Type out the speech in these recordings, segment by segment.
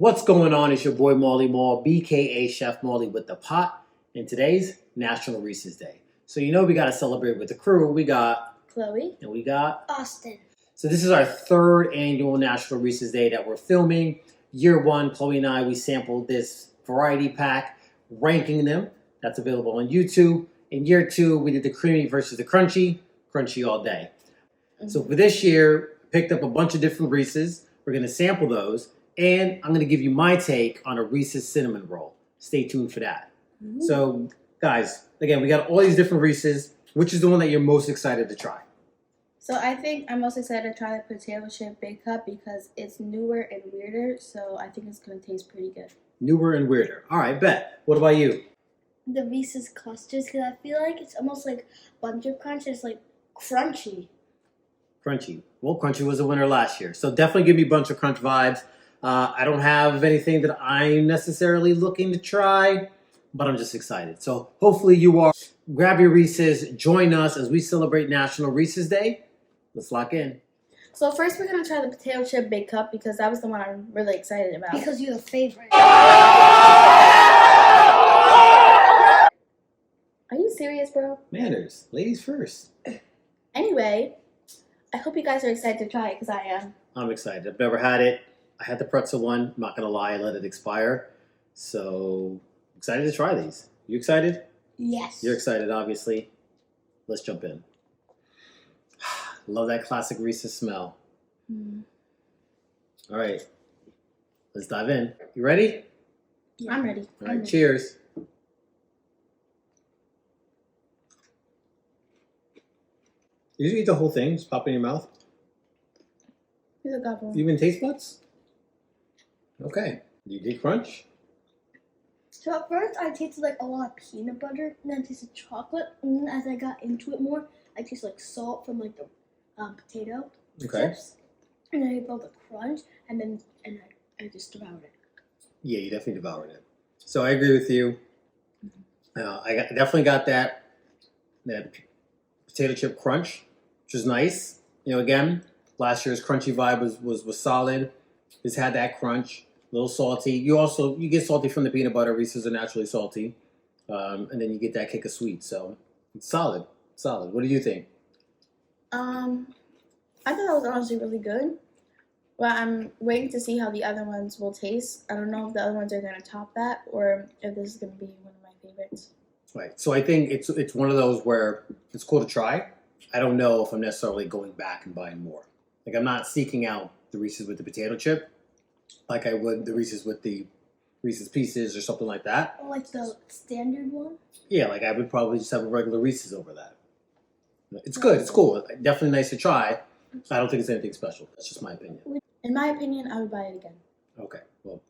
What's going on? It's your boy Molly Mall, BKA Chef Molly with the pot, and today's National Reese's Day. So you know we got to celebrate with the crew. We got Chloe and we got Austin. So this is our third annual National Reese's Day that we're filming. Year one, Chloe and I, we sampled this variety pack, ranking them. That's available on YouTube. In year two, we did the creamy versus the crunchy, crunchy all day. So for this year, picked up a bunch of different Reese's. We're going to sample those. And I'm going to give you my take on a Reese's cinnamon roll. Stay tuned for that. Ooh. So, guys, again, we got all these different Reese's. Which is the one that you're most excited to try? So I think I'm most excited to try the potato chip big cup because it's newer and weirder. So I think it's going to taste pretty good. Newer and weirder. All right, bet. What about you? The Reese's clusters, because I feel like it's almost like Bunch of Crunch. It's like crunchy. Crunchy. Well, Crunchy was a winner last year. So definitely give me Bunch of Crunch vibes. I don't have anything that I'm necessarily looking to try, but I'm just excited. So hopefully you are. Grab your Reese's. Join us as we celebrate National Reese's Day. Let's lock in. So first we're going to try the potato chip big cup because that was the one I'm really excited about. Because you're the favorite. Are you serious, bro? Manners. Ladies first. Anyway, I hope you guys are excited to try it because I am. I'm excited. I've never had it. I had the pretzel one. I'm not going to lie. I let it expire. So excited to try these. You excited? Yes. You're excited, obviously. Let's jump in. Love that classic Reese's smell. All right. Let's dive in. You ready? Yeah. I'm ready. All right. Cheers. You just eat the whole thing? Just pop it in your mouth? Here's a couple. Even taste buds? Okay. You did crunch? So at first I tasted like a lot of peanut butter, and then I tasted chocolate, and then as I got into it more, I tasted like salt from like the potato chips, and then I felt the crunch, and then I just devoured it. Yeah, you definitely devoured it. So I agree with you. Definitely got that potato chip crunch, which is nice. You know, again, last year's crunchy vibe was solid. It's had that crunch, a little salty. You get salty from the peanut butter. Reese's are naturally salty, and then you get that kick of sweet. So it's solid, solid. What do you think? I thought that was honestly really good. But I'm waiting to see how the other ones will taste. I don't know if the other ones are going to top that or if this is going to be one of my favorites. Right. So I think it's one of those where it's cool to try. I don't know if I'm necessarily going back and buying more. Like I'm not seeking out the Reese's with the potato chip like I would the Reese's with the Reese's Pieces or something like that. Or like the standard one. Yeah, like I would probably just have a regular Reese's over that. It's good. It's cool. Definitely nice to try. I don't think it's anything special. That's just my opinion. In my opinion, I would buy it again. Okay. Well,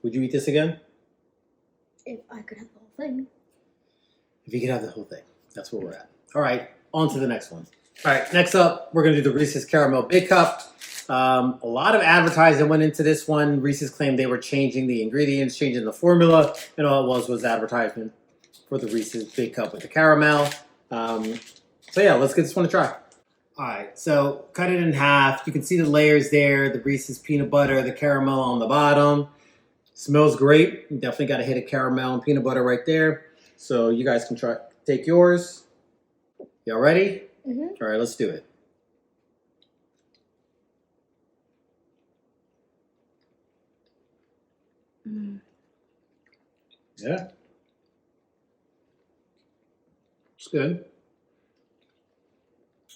would you eat this again? If I could have the whole thing. If you could have the whole thing. That's where we're at. All right. On to the next one. All right. Next up, we're going to do the Reese's Caramel Big Cup. A lot of advertising went into this one. Reese's claimed they were changing the ingredients, changing the formula, and all it was advertisement for the Reese's Big Cup with the caramel. So yeah, let's get this one to try. All right, so cut it in half. You can see the layers there, the Reese's peanut butter, the caramel on the bottom. Smells great. You definitely got a hit of caramel and peanut butter right there. So you guys can take yours. Y'all ready? Mm-hmm. All right, let's do it. Yeah. It's good.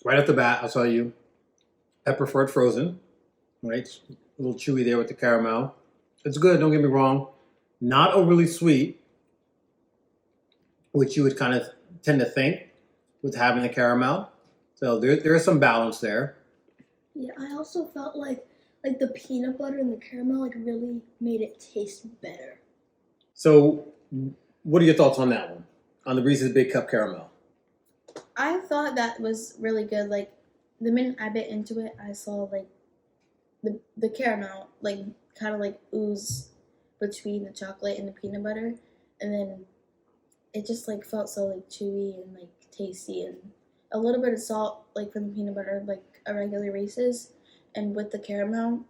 Right off the bat, I'll tell you, I prefer it frozen. Right? It's a little chewy there with the caramel. It's good, don't get me wrong. Not overly sweet, which you would kind of tend to think with having the caramel. So there is some balance there. Yeah, I also felt like the peanut butter and the caramel like really made it taste better. So what are your thoughts on that one? On the Reese's Big Cup Caramel? I thought that was really good. Like the minute I bit into it, I saw like the caramel like kind of like ooze between the chocolate and the peanut butter, and then it just like felt so like chewy and like tasty, and a little bit of salt like from the peanut butter, like a regular Reese's, and with the caramel,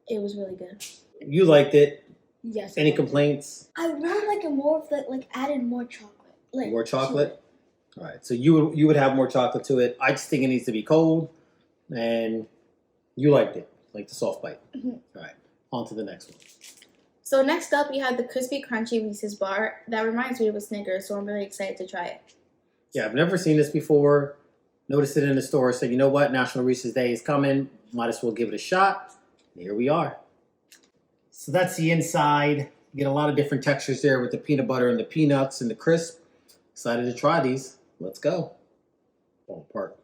it was really good. You liked it. Yes. Any complaints? I really like it more if that like added more chocolate. Like More chocolate? All right. So you would have more chocolate to it. I just think it needs to be cold, and you liked it, like the soft bite. Mhm. All right. On to the next one. So next up, we have the crispy crunchy Reese's bar. That reminds me of a Snickers, so I'm really excited to try it. Yeah, I've never seen this before. Noticed it in the store. Said, you know what? National Reese's Day is coming. Might as well give it a shot. And here we are. So that's the inside. You get a lot of different textures there with the peanut butter and the peanuts and the crisp. Excited to try these. Let's go. Fall apart.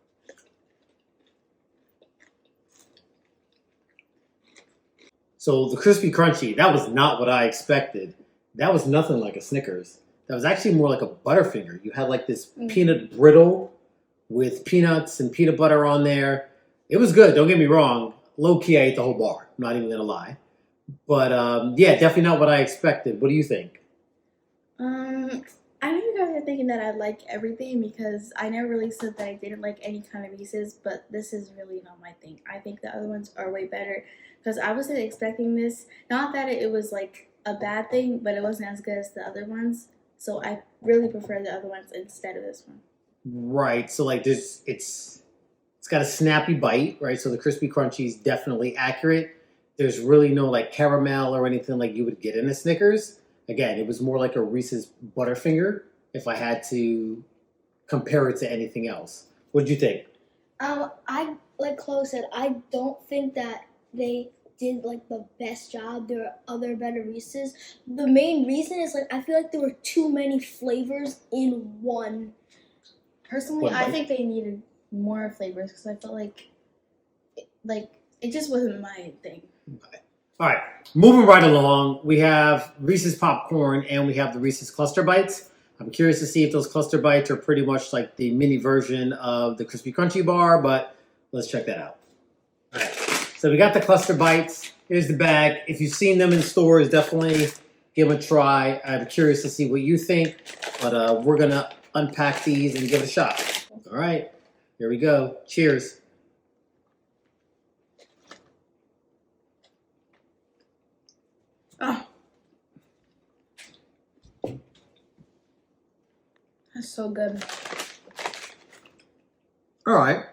So the crispy crunchy, that was not what I expected. That was nothing like a Snickers. That was actually more like a Butterfinger. You had like this peanut brittle with peanuts and peanut butter on there. It was good, don't get me wrong. Low key, I ate the whole bar. I'm not even gonna lie. But yeah, definitely not what I expected. What do you think? I know you guys are thinking that I like everything because I never really said that I didn't like any kind of Reese's, but this is really not my thing. I think the other ones are way better because I wasn't expecting this. Not that it was like a bad thing, but it wasn't as good as the other ones. So I really prefer the other ones instead of this one. Right. So like this, it's got a snappy bite, right? So the crispy crunchy is definitely accurate. There's really no like caramel or anything like you would get in a Snickers. Again, it was more like a Reese's Butterfinger if I had to compare it to anything else. What'd you think? I like Chloe said, I don't think that they did like the best job. There are other better Reese's. The main reason is like I feel like there were too many flavors in one. Personally, One I bite. think they needed more flavors because I felt like it just wasn't my thing. Okay. All right, moving right along, we have Reese's Popcorn and we have the Reese's Cluster Bites. I'm curious to see if those Cluster Bites are pretty much like the mini version of the Crispy Crunchy bar, but let's check that out. All right, so we got the Cluster Bites. Here's the bag. If you've seen them in stores, definitely give them a try. I'm curious to see what you think, but we're going to unpack these and give it a shot. All right, here we go. Cheers. Oh, that's so good. All right.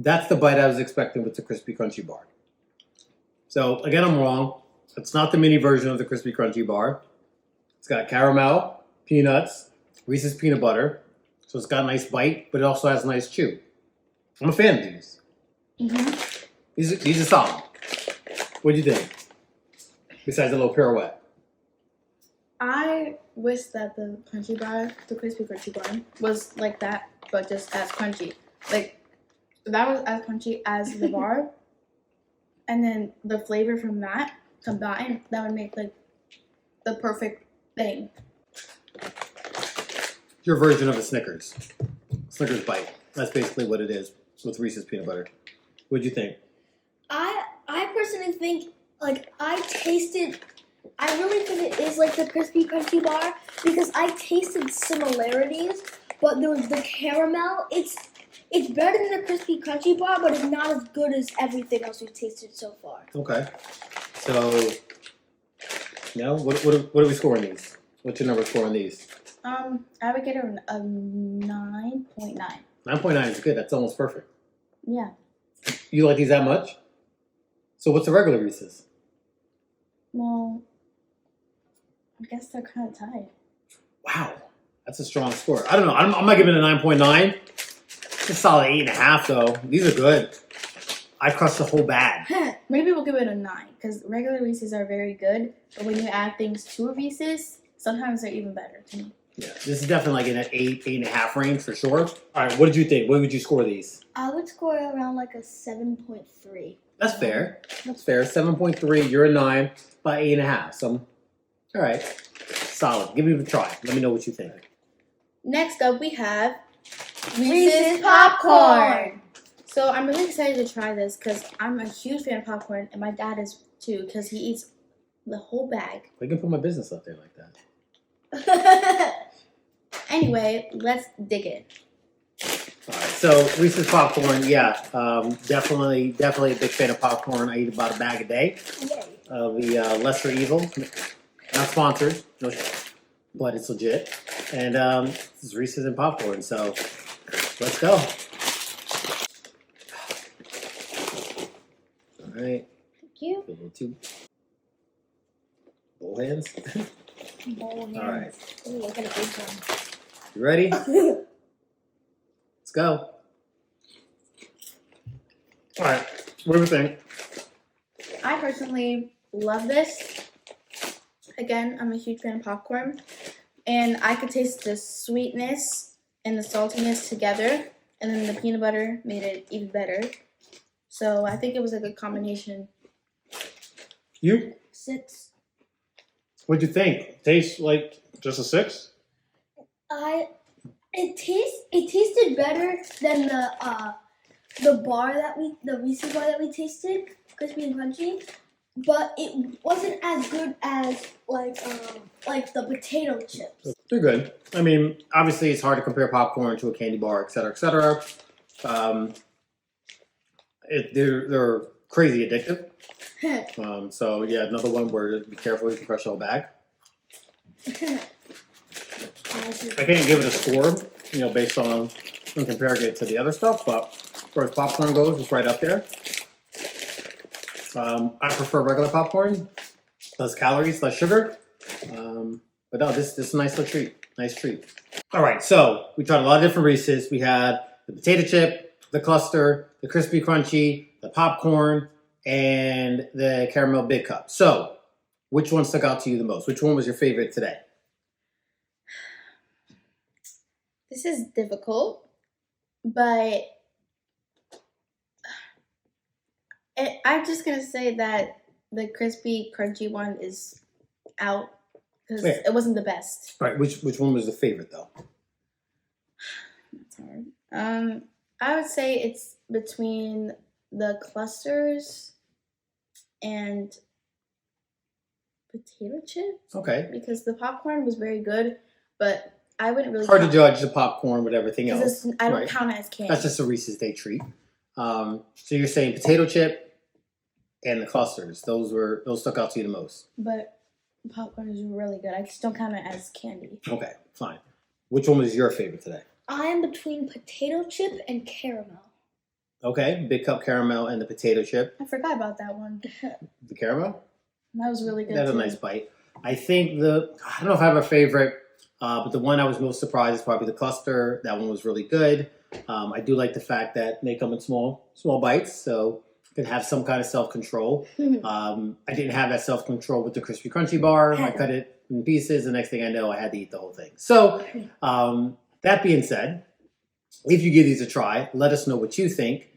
That's the bite I was expecting with the Crispy Crunchy bar. So, again, I'm wrong. It's not the mini version of the Crispy Crunchy bar. It's got caramel, peanuts, Reese's peanut butter. So it's got a nice bite, but it also has a nice chew. I'm a fan of these. Mm-hmm. These are solid. What do you think? Besides a little pirouette. I wish that the crunchy bar, the crispy crunchy bar, was like that, but just as crunchy. Like, that was as crunchy as the bar, and then the flavor from that combined, that would make like the perfect thing. Your version of a Snickers. Snickers bite. That's basically what it is with Reese's peanut butter. What'd you think? I personally think like I really think it is like the crispy crunchy bar because I tasted similarities, but there was the caramel. It's better than the crispy crunchy bar, but it's not as good as everything else we've tasted so far. Okay. So, now, what are we scoring these? What's your number score on these? I would get a 9.9. 9.9 is good. That's almost perfect. Yeah. You like these that much? So what's the regular Reese's? Well, I guess they're kind of tied. Wow. That's a strong score. I don't know. I'm not giving it a 9.9. It's a solid 8.5 though. These are good. I crushed the whole bag. Maybe we'll give it a 9 because regular Reese's are very good, but when you add things to a Reese's, sometimes they're even better to me. Yeah, this is definitely like in an 8.5 range for sure. All right, what did you think? What would you score these? I would score around like a 7.3. That's fair. That's fair. 7.3. You're a 9. About 8.5. So, all right. Solid. Give it a try. Let me know what you think. Next up, we have Reese's Popcorn. So I'm really excited to try this because I'm a huge fan of popcorn, and my dad is too because he eats the whole bag. We can put my business up there like that. Anyway, let's dig in. All right, so Reese's popcorn, yeah, definitely a big fan of popcorn. I eat about a bag a day. Yay. the lesser evil. Not sponsored, no, but it's legit. And this is Reese's and popcorn, so let's go. All right. Thank you. A little too. Bowl hands. Bowl hands. All right. Ooh, look at a big one. You ready? Let's go. All right. What do we think? I personally love this. Again, I'm a huge fan of popcorn. And I could taste the sweetness and the saltiness together. And then the peanut butter made it even better. So I think it was a good combination. You? 6. What'd you think? Tastes like just a 6? It tasted better than the Reese's bar that we tasted, crispy and crunchy, but it wasn't as good as like the potato chips. They're good. I mean, obviously it's hard to compare popcorn to a candy bar, et cetera, et cetera. They're crazy addictive. So yeah, another one where be careful, you can crush the whole bag. I can't give it a score, based on comparing it to the other stuff, but as far as popcorn goes, it's right up there. I prefer regular popcorn, less calories, less sugar. But no, this is a nice little treat. Nice treat. All right, so we tried a lot of different Reese's. We had the potato chip, the cluster, the crispy crunchy, the popcorn, and the caramel big cup. So, which one stuck out to you the most? Which one was your favorite today? This is difficult, but I'm just going to say that the crispy crunchy one is out because it wasn't the best. All right, which one was the favorite though? That's hard. I would say it's between the clusters and potato chips. Okay. Because the popcorn was very good, but I wouldn't really hard to judge the popcorn with everything else. I don't count it as candy. That's just a Reese's Day treat. So you're saying potato chip and the clusters, those stuck out to you the most. But popcorn is really good. I just don't count it as candy. Okay, fine. Which one was your favorite today? I am between potato chip and caramel. Okay, big cup caramel and the potato chip. I forgot about that one. The caramel? That was really good. That's too. a nice bite. I think I don't know if I have a favorite, but the one I was most surprised is probably the cluster. That one was really good. I do like the fact that they come in small bites, so you can have some kind of self-control. I didn't have that self-control with the crispy crunchy bar. I cut it in pieces. The next thing I know, I had to eat the whole thing. So that being said, if you give these a try, let us know what you think.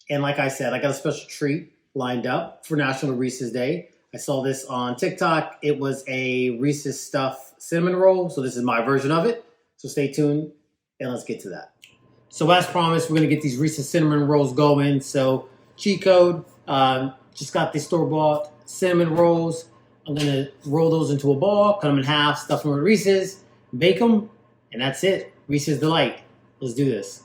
And like I said, I got a special treat lined up for National Reese's Day. I saw this on TikTok. It was a Reese's Stuff cinnamon roll. So this is my version of it. So stay tuned and let's get to that. So as promised, we're going to get these Reese's cinnamon rolls going. So cheat code, just got these store-bought cinnamon rolls. I'm going to roll those into a ball, cut them in half, stuff them with Reese's, bake them, and that's it. Reese's Delight. Let's do this.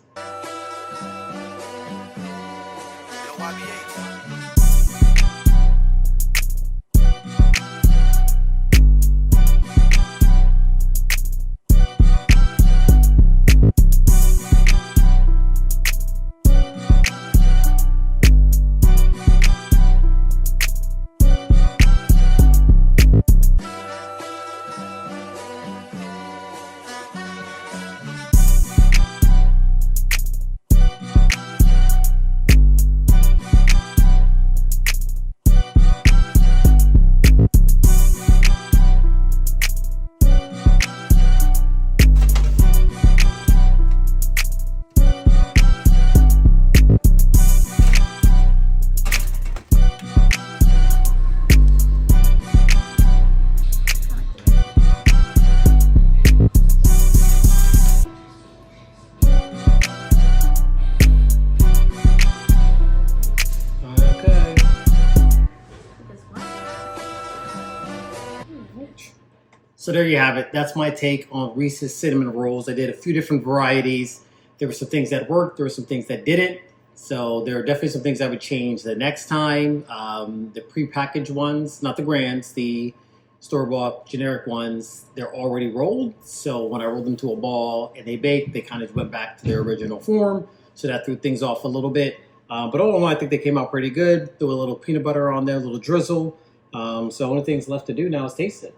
So there you have it. That's my take on Reese's cinnamon rolls. I did a few different varieties. There were some things that worked. There were some things that didn't. So there are definitely some things I would change the next time. The prepackaged ones, not the Grands, the store-bought generic ones, they're already rolled. So when I rolled them to a ball and they baked, they kind of went back to their original form. So that threw things off a little bit. But all in all, I think they came out pretty good. Threw a little peanut butter on there, a little drizzle. So only things left to do now is taste it.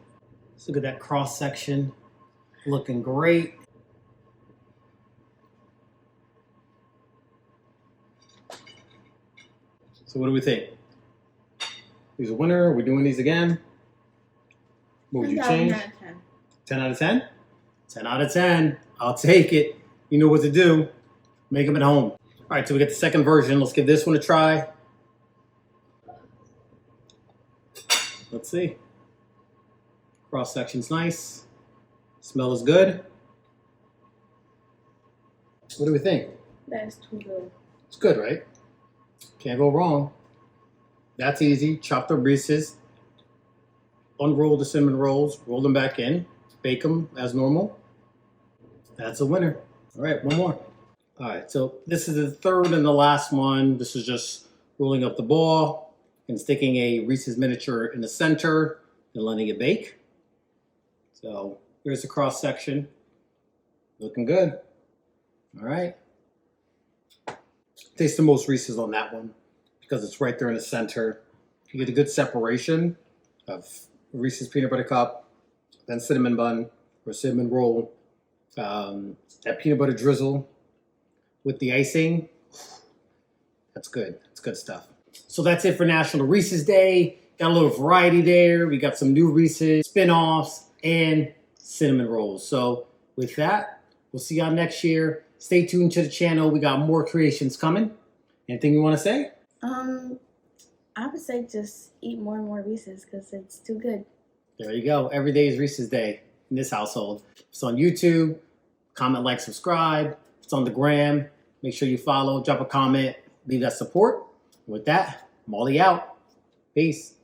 Let's look at that cross section. Looking great. So what do we think? Who's a winner? We're doing these again. What would you change? 10 out of 10? 10 out of 10. I'll take it. You know what to do. Make them at home. All right, so we get the second version. Let's give this one a try. Let's see. Cross section's nice. Smell is good. What do we think? That is too good. It's good, right? Can't go wrong. That's easy. Chop the Reese's. Unroll the cinnamon rolls. Roll them back in. Bake them as normal. That's a winner. All right, one more. All right, so this is the third and the last one. This is just rolling up the ball and sticking a Reese's miniature in the center and letting it bake. So here's the cross section. Looking good. All right. Taste the most Reese's on that one because it's right there in the center. You get a good separation of Reese's peanut butter cup, then cinnamon bun or cinnamon roll. That peanut butter drizzle with the icing. That's good. That's good stuff. So that's it for National Reese's Day. Got a little variety there. We got some new Reese's spin-offs and cinnamon rolls. So with that, we'll see y'all next year. Stay tuned to the channel. We got more creations coming. Anything you want to say? I would say just eat more and more Reese's because it's too good. There you go. Every day is Reese's Day in this household. It's on YouTube. Comment, like, subscribe. It's on the gram. Make sure you follow, drop a comment, leave that support. With that, Molly out. Peace.